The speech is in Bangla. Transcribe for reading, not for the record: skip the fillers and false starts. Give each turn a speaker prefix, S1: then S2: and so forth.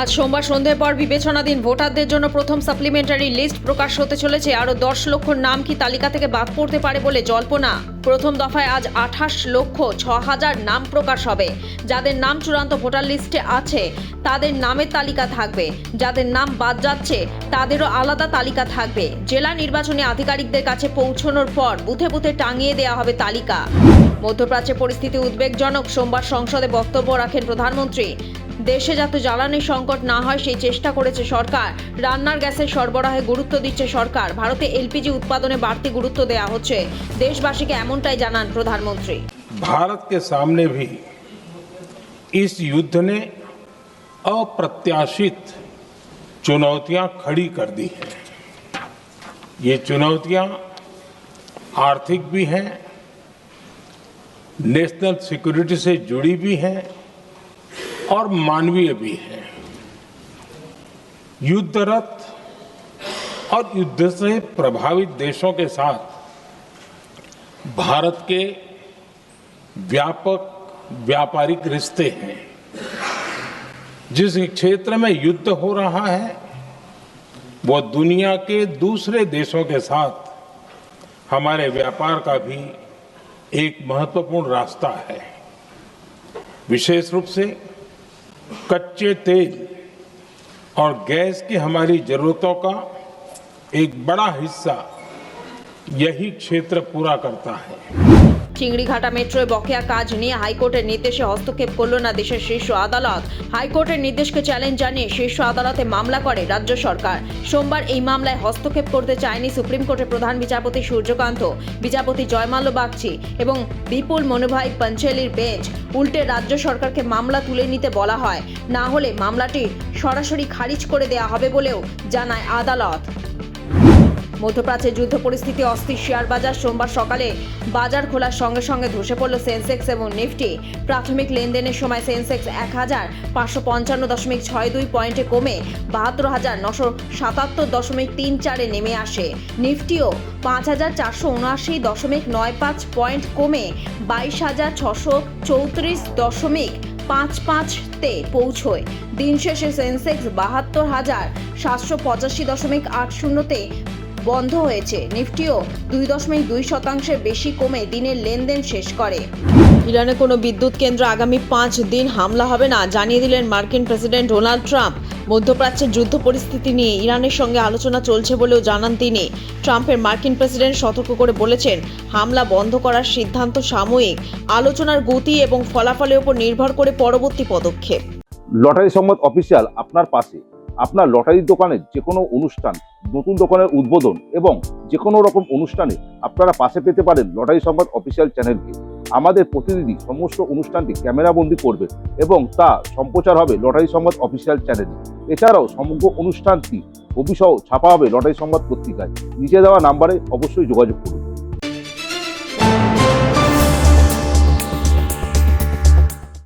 S1: আজ সোমবার সন্ধ্যের পর বিবেচনাধীন ভোটারদের জন্য প্রথম সাপ্লিমেন্টারি লিস্ট প্রকাশ হতে চলেছে। আরও 10 লক্ষ নাম কি তালিকা থেকে বাদ পড়তে পারে বলে জল্পনা। প্রথম দফায় আজ 28,06,000 নাম প্রকাশ হবে। যাদের নাম চূড়ান্ত ভোটার লিস্টে আছে তাদের নামের তালিকা থাকবে, যাদের নাম বাদ যাচ্ছে তাদেরও আলাদা তালিকা থাকবে। জেলা নির্বাচনী আধিকারিকদের কাছে পৌঁছানোর পর বুথে বুথে টাঙিয়ে দেওয়া হবে তালিকা। মধ্যপ্রাচ্যে পরিস্থিতি উদ্বেগজনক। সোমবার সংসদে বক্তব্য রাখেন প্রধানমন্ত্রী। দেশে যাতে জ্বালানির সংকট না হয় সেই চেষ্টা করেছে সরকার। রান্নার গ্যাসের সরবরাহে গুরুত্ব দিচ্ছে সরকার। ভারতে এলপিজি উৎপাদনে বাড়তি গুরুত্ব দেওয়া হচ্ছে। দেশবাসীকে এমনটাই জানান প্রধানমন্ত্রী।
S2: भारत के सामने भी इस युद्ध ने अप्रत्याशित चुनौतियां खड़ी कर दी हैं। ये चुनौतियां आर्थिक भी हैं, नेशनल सिक्योरिटी से जुड़ी भी हैं और मानवीय भी हैं। युद्धरत और युद्ध से प्रभावित देशों के साथ भारत के व्यापक व्यापारिक रिश्ते हैं। जिस क्षेत्र में युद्ध हो रहा है वो दुनिया के दूसरे देशों के साथ हमारे व्यापार का भी एक महत्वपूर्ण रास्ता है। विशेष रूप से कच्चे तेल और गैस की हमारी जरूरतों का एक बड़ा हिस्सा यही क्षेत्र पूरा करता है।
S1: চিংড়িঘাটা মেট্রোয় বকেয়া কাজ নিয়ে হাইকোর্টের নির্দেশে হস্তক্ষেপ করল না দেশের শীর্ষ আদালত। হাইকোর্টের নির্দেশকে চ্যালেঞ্জ জানিয়ে শীর্ষ আদালতে মামলা করে রাজ্য সরকার। সোমবার এই মামলায় হস্তক্ষেপ করতে চায়নি সুপ্রিম কোর্টের প্রধান বিচারপতি সূর্যকান্ত, বিচারপতি জয়মাল্য বাগচি এবং বিপুল মনোভাই পঞ্চেলির বেঞ্চ। উল্টে রাজ্য সরকারকে মামলা তুলে নিতে বলা হয়, না হলে মামলাটি সরাসরি খারিজ করে দেওয়া হবে বলেও জানায় আদালত। মধ্যপ্রাচ্যে যুদ্ধ পরিস্থিতি অস্থির শেয়ার বাজার। সোমবার সকালে বাজার খোলার সঙ্গে সঙ্গে ধসে পড়ল সেন্সেক্স এবং নিফটি। প্রাথমিক লেনদেনের সময় সেন্সেক্স 1,555.62 পয়েন্টে কমে 72,977.34 নেমে আসে। নিফটিও 5,479.95 পয়েন্ট কমে 22,634.55তে পৌঁছয়। দিন শেষে সেন্সেক্স 72,785.80তে বন্ধ হয়েছে। নিফটিও 2.2% বেশি কমে দিনের লেনদেন শেষ করে। ইরানে কোনো বিদ্যুৎ কেন্দ্র আগামী 5 দিন হামলা হবে না, জানিয়ে দিলেন মার্কিন প্রেসিডেন্ট ডোনাল্ড ট্রাম্প। মধ্যপ্রাচ্যের যুদ্ধ পরিস্থিতি নিয়ে ইরানের সঙ্গে আলোচনা চলছে বলেও জানান তিনি। ট্রাম্পের মার্কিন প্রেসিডেন্ট সতর্ক করে বলেছেন, হামলা বন্ধ করার সিদ্ধান্ত সাময়িক, আলোচনার গতি এবং ফলাফলের উপর নির্ভর করে পরবর্তী পদক্ষেপ।
S3: লটারি সংবাদ অফিসিয়াল আপনার পাশে। আপনার লটারির দোকানের যে কোনো অনুষ্ঠান, নতুন দোকানের উদ্বোধন এবং যে কোনো রকম অনুষ্ঠানে আপনারা পাশে পেতে পারেন লটারি সংবাদ অফিসিয়াল চ্যানেলকে। আমাদের প্রতিনিধি সমস্ত অনুষ্ঠানটি ক্যামেরাবন্দি করবে এবং তা সম্প্রচার হবে লটারি সংবাদ অফিসিয়াল চ্যানেলে। এছাড়াও সমগ্র অনুষ্ঠানটি ছবিসহ ছাপা হবে লটারি সংবাদ পত্রিকায়। নিচে দেওয়া নাম্বারে অবশ্যই যোগাযোগ করুন।